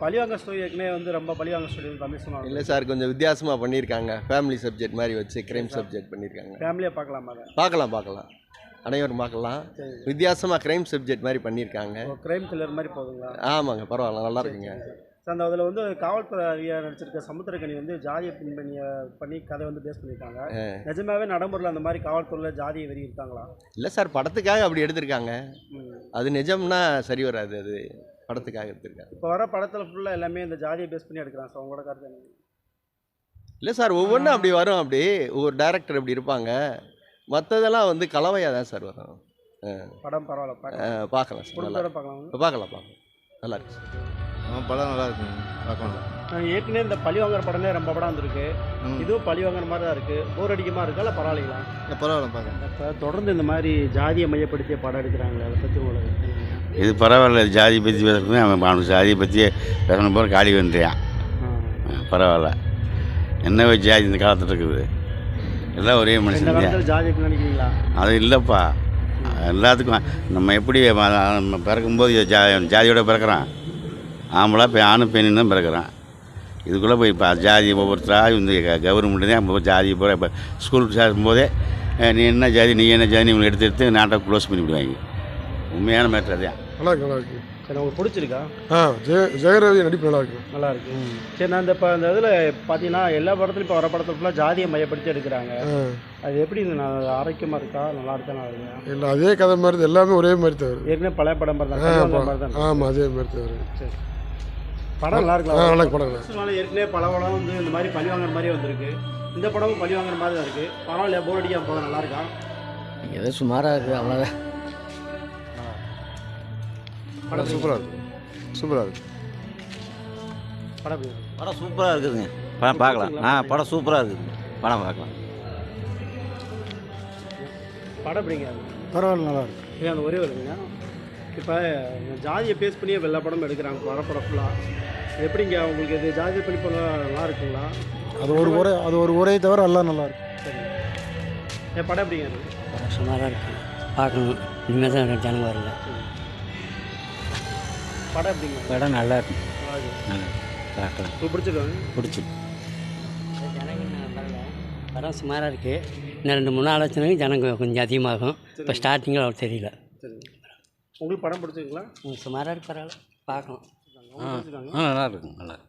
பழிவாங்க ஸ்டோரி ஏற்கனவே வந்து ரொம்ப பழிவாங்க ஸ்டோரி தமிழ் சொன்னாங்க. இல்லை சார், கொஞ்சம் வித்தியாசமாக பண்ணியிருக்காங்க. ஃபேமிலி சப்ஜெக்ட் மாதிரி வச்சு கிரைம் சப்ஜெக்ட் பண்ணியிருக்காங்க. ஃபேமிலியாக பார்க்கலாமா அதை? பார்க்கலாம் அனைவரும் பார்க்கலாம். வித்தியாசமாக கிரைம் சப்ஜெக்ட் மாதிரி பண்ணியிருக்காங்க. கிரைம் த்ரில்லர் மாதிரி போகுதுங்களா? ஆமாங்க, பரவாயில்ல, நல்லா இருக்குங்க. அந்த அதில் வந்து காவல்துறை அதிகாரி நடிச்சிருக்க சமுத்திரக்கனி வந்து ஜாதியை பண்ணி கதை வந்து பேஸ் பண்ணியிருக்காங்க. நிஜமாவே நடைமுறையில் அந்த மாதிரி காவல்துறையில் ஜாதியை வெறி இருக்காங்களா? இல்லை சார், படத்துக்காக அப்படி எடுத்திருக்காங்க. அது நிஜம்னா சரி வராது, அது படத்துக்காக எடுத்திருக்காங்க. இப்போ வர படத்தில் ஃபுல்லாக எல்லாமே இந்த ஜாதியை பேஸ் பண்ணி எடுக்கிறாங்க சார், உங்களோட கருத்து என்ன? இல்லை சார், ஒவ்வொன்றும் அப்படி வரும். அப்படி ஒவ்வொரு டைரக்டர் அப்படி இருப்பாங்க. மற்றதெல்லாம் வந்து கலவையாக தான் சார் வரும். படம் பரவாயில்ல, பார்க்கலாம் சார், பார்க்கலாம் நல்லா இருக்கு சார். படம் நல்லா இருக்குங்க, பார்க்கலாம். ஏற்கனவே இந்த பழி வாங்குற படமே ரொம்ப படம் வந்திருக்கு. இதுவும் பழி வாங்குற மாதிரி தான் இருக்குது. போர் அடிக்கமா இருக்கா இல்லை பரவாயில்லைங்களா? பரவாயில்ல, பார்க்கலாம். இப்போ தொடர்ந்து இந்த மாதிரி ஜாதியை மையப்படுத்திய படம் எடுக்கிறாங்களே, அதை பற்றி உங்களுக்கு? இது பரவாயில்ல, ஜாதியை பற்றி பேசுறது அவன் ஜாதியை பற்றி பேசணும் போகிற காலி வந்துட்டான். பரவாயில்ல, என்ன ஜாதி இந்த காலத்தில் இருக்குது, எல்லாம் ஒரே மனுஷன். ஜாதி நினைக்கிறீங்களா? அது இல்லைப்பா, எல்லாத்துக்கும் நம்ம எப்படி பிறக்கும்போது ஜாதியோட பிறக்கிறான். ஆம்பளை ஆணும் பெண்ணும் தான் பிறக்கிறான். இதுக்குள்ளே போய் இப்போ ஜாதி ஒவ்வொருத்தராக இந்த கவர்மெண்ட்டு தான் இப்போ ஜாதி போகிற இப்போ ஸ்கூல் சேரும்போதே நீ என்ன ஜாதி இவங்களை எடுத்து நாட்டை க்ளோஸ் பண்ணி விடுவாங்க. உண்மையான மேட்ரு அதான். நல்லா இருக்கு. சரி, உங்களுக்கு பிடிச்சிருக்கா? ஜெயரவி நடிப்பு நல்லா இருக்கு. சரி, நான் இப்போ இந்த இதில் பார்த்தீங்கன்னா எல்லா படத்துலையும் இப்போ வர படத்துல ஃபுல்லாக ஜாதியை மையப்படுத்தி எடுக்கிறாங்க. அது எப்படி ஆரோக்கியமாக இருக்கா, நல்லா இருக்கா? இல்லை, அதே கதை மாதிரி எல்லாமே ஒரே மாதிரி தான் வருது. ஏற்கனவே பழைய படம் தான். ஆமாம், அதே மாதிரி தான் வருது. சரி, படம் நல்லா இருக்கலாம். நல்லா படம். ஏற்கனவே பல படம் வந்து இந்த மாதிரி பழி வாங்குற மாதிரி வந்திருக்கு. இந்த படமும் பழி வாங்குற மாதிரி தான் இருக்குது. பரவாயில்ல, போர் அடிக்காம போக நல்லா இருக்கா? ஏதோ சுமாராக இருக்குது, அவ்வளோதான். படம் சூப்பராக இருக்குது. படம் சூப்பராக இருக்குதுங்க. படம் பார்க்கலாம். படம் சூப்பராக இருக்குது. படம் பார்க்கலாம். படம் எப்படிங்க? பரவாயில்ல, நல்லா இருக்கு. ஏன் அந்த ஒரே வருதுங்க? இப்போ ஜாதியை பேஸ் பண்ணி எல்லா படமும் எடுக்கிறாங்க வர படம் ஃபுல்லாக. எப்படிங்க உங்களுக்கு இது ஜாதியை பண்ணி போல நல்லா இருக்குங்களா? அது ஒரு உரை தவிர எல்லாம் நல்லா இருக்கு. சரி, என் படம் எப்படிங்க இருக்குது? படம் சுமாராக இருக்குது, பார்க்கணும். இனிமேல் தான் ஜனங்க வரல. படம் எப்படிங்க? படம் நல்லா இருக்கு, பார்க்கலாம். உங்களுக்கு பிடிச்சிருக்காங்க? பிடிச்சிருக்கு. படம் சுமாராக இருக்குது. இன்னும் 2-3 நாள் ஆச்சுனாங்க ஜனங்க கொஞ்சம் அதிகமாகும். இப்போ ஸ்டார்டிங்கில் அவ்வளோ தெரியல. சரி, உங்களுக்கு படம் பிடிச்சிருங்களா? சுமாராக இருக்கு, பரவாயில்ல, பார்க்கலாம். நல்லா இருக்குங்க, நல்லா இருக்கு.